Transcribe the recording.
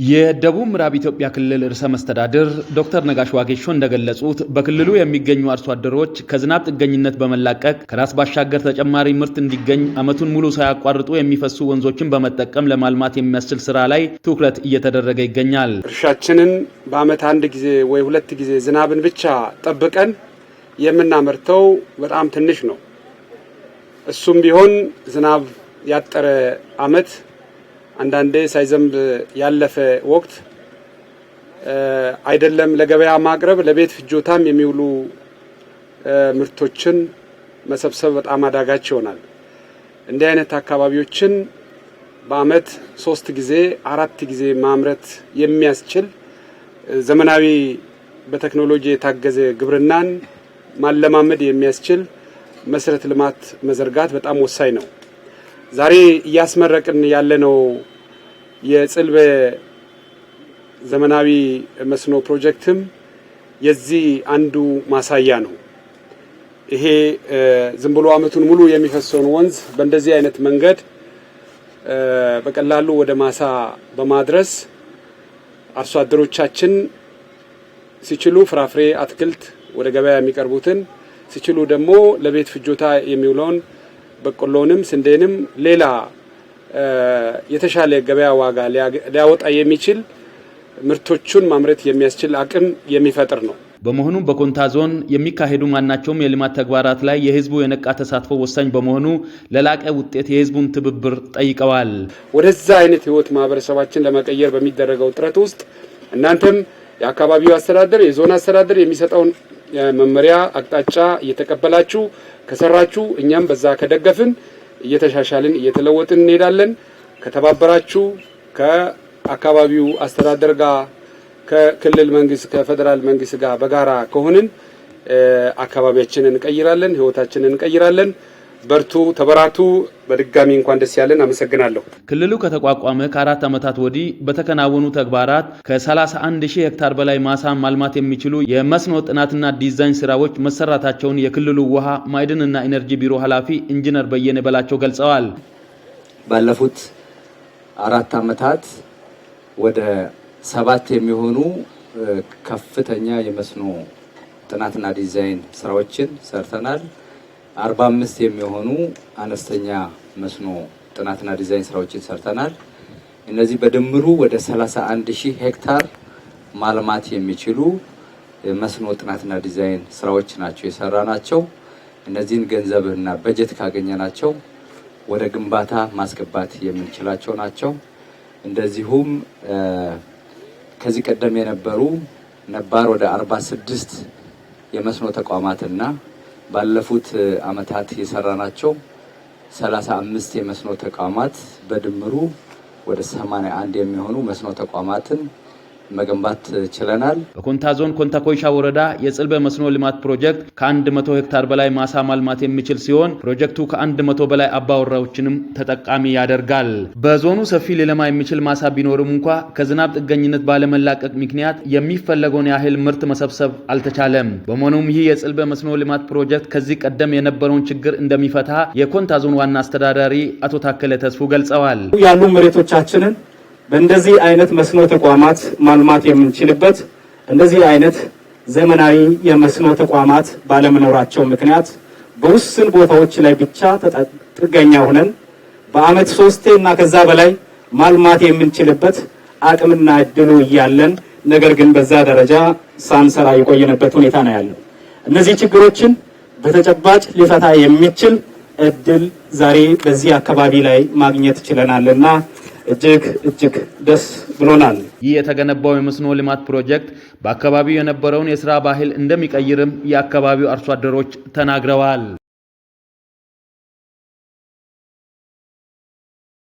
የደቡብ ምዕራብ ኢትዮጵያ ክልል ርዕሰ መስተዳድር ዶክተር ነጋሽ ዋጌሾ እንደገለጹት በክልሉ የሚገኙ አርሶ አደሮች ከዝናብ ጥገኝነት በመላቀቅ ከራስ ባሻገር ተጨማሪ ምርት እንዲገኝ ዓመቱን ሙሉ ሳያቋርጡ የሚፈሱ ወንዞችን በመጠቀም ለማልማት የሚያስችል ስራ ላይ ትኩረት እየተደረገ ይገኛል። እርሻችንን በአመት አንድ ጊዜ ወይ ሁለት ጊዜ ዝናብን ብቻ ጠብቀን የምናመርተው በጣም ትንሽ ነው። እሱም ቢሆን ዝናብ ያጠረ አመት አንዳንዴ ሳይዘንብ ያለፈ ወቅት አይደለም ለገበያ ማቅረብ ለቤት ፍጆታም የሚውሉ ምርቶችን መሰብሰብ በጣም አዳጋች ይሆናል። እንዲህ አይነት አካባቢዎችን በአመት 3 ጊዜ 4 ጊዜ ማምረት የሚያስችል ዘመናዊ በቴክኖሎጂ የታገዘ ግብርናን ማለማመድ የሚያስችል መሰረተ ልማት መዘርጋት በጣም ወሳኝ ነው። ዛሬ እያስመረቅን ያለነው የጽልበ ዘመናዊ መስኖ ፕሮጀክትም የዚህ አንዱ ማሳያ ነው። ይሄ ዝም ብሎ አመቱን ሙሉ የሚፈሰውን ወንዝ በእንደዚህ አይነት መንገድ በቀላሉ ወደ ማሳ በማድረስ አርሶ አደሮቻችን ሲችሉ ፍራፍሬ፣ አትክልት ወደ ገበያ የሚቀርቡትን ሲችሉ ደግሞ ለቤት ፍጆታ የሚውለውን በቆሎንም ስንዴንም ሌላ የተሻለ ገበያ ዋጋ ሊያወጣ የሚችል ምርቶቹን ማምረት የሚያስችል አቅም የሚፈጥር ነው። በመሆኑም በኮንታ ዞን የሚካሄዱ ማናቸውም የልማት ተግባራት ላይ የህዝቡ የነቃ ተሳትፎ ወሳኝ በመሆኑ ለላቀ ውጤት የህዝቡን ትብብር ጠይቀዋል። ወደዛ አይነት ህይወት ማህበረሰባችን ለመቀየር በሚደረገው ጥረት ውስጥ እናንተም የአካባቢው አስተዳደር የዞን አስተዳደር የሚሰጠውን መመሪያ አቅጣጫ እየተቀበላችሁ ከሰራችሁ እኛም በዛ ከደገፍን እየተሻሻልን እየተለወጥን እንሄዳለን። ከተባበራችሁ ከአካባቢው አስተዳደር ጋር ከክልል መንግስት ከፌደራል መንግስት ጋር በጋራ ከሆንን አካባቢያችንን እንቀይራለን፣ ህይወታችንን እንቀይራለን። በርቱ፣ ተበራቱ። በድጋሚ እንኳን ደስ ያለን። አመሰግናለሁ። ክልሉ ከተቋቋመ ከ4 ዓመታት ወዲህ በተከናወኑ ተግባራት ከ31000 ሄክታር በላይ ማሳ ማልማት የሚችሉ የመስኖ ጥናትና ዲዛይን ስራዎች መሰራታቸውን የክልሉ ውሃ ማዕድንና ኢነርጂ ቢሮ ኃላፊ ኢንጂነር በየነ በላቸው ገልጸዋል። ባለፉት 4 ዓመታት ወደ 7 የሚሆኑ ከፍተኛ የመስኖ ጥናትና ዲዛይን ስራዎችን ሰርተናል። 45 የሚሆኑ አነስተኛ መስኖ ጥናትና ዲዛይን ስራዎችን ሰርተናል። እነዚህ በድምሩ ወደ 31000 ሄክታር ማልማት የሚችሉ መስኖ ጥናትና ዲዛይን ስራዎች ናቸው የሰራናቸው። እነዚህን ገንዘብና በጀት ካገኘናቸው ወደ ግንባታ ማስገባት የምንችላቸው ናቸው። እንደዚሁም ከዚህ ቀደም የነበሩ ነባር ወደ 46 የመስኖ ተቋማትና ባለፉት አመታት የሰራናቸው 35 የመስኖ ተቋማት በድምሩ ወደ 81 የሚሆኑ መስኖ ተቋማትን መገንባት ችለናል። በኮንታ ዞን ኮንታ ኮይሻ ወረዳ የጽልበ መስኖ ልማት ፕሮጀክት ከ100 ሄክታር በላይ ማሳ ማልማት የሚችል ሲሆን ፕሮጀክቱ ከ100 በላይ አባወራዎችንም ተጠቃሚ ያደርጋል። በዞኑ ሰፊ ሊለማ የሚችል ማሳ ቢኖርም እንኳ ከዝናብ ጥገኝነት ባለመላቀቅ ምክንያት የሚፈለገውን ያህል ምርት መሰብሰብ አልተቻለም። በመሆኑም ይህ የጽልበ መስኖ ልማት ፕሮጀክት ከዚህ ቀደም የነበረውን ችግር እንደሚፈታ የኮንታ ዞን ዋና አስተዳዳሪ አቶ ታከለ ተስፉ ገልጸዋል። ያሉ መሬቶቻችንን በእንደዚህ አይነት መስኖ ተቋማት ማልማት የምንችልበት እንደዚህ አይነት ዘመናዊ የመስኖ ተቋማት ባለመኖራቸው ምክንያት በውስን ቦታዎች ላይ ብቻ ጥገኛ ሆነን በአመት 3 እና ከዛ በላይ ማልማት የምንችልበት አቅምና እድሉ እያለን ነገር ግን በዛ ደረጃ ሳንሰራ የቆየንበት ሁኔታ ነው ያለው። እነዚህ ችግሮችን በተጨባጭ ሊፈታ የሚችል እድል ዛሬ በዚህ አካባቢ ላይ ማግኘት ችለናልና እጅግ ደስ ብሎናል። ይህ የተገነባው የመስኖ ልማት ፕሮጀክት በአካባቢው የነበረውን የሥራ ባህል እንደሚቀይርም የአካባቢው አርሶ አደሮች ተናግረዋል።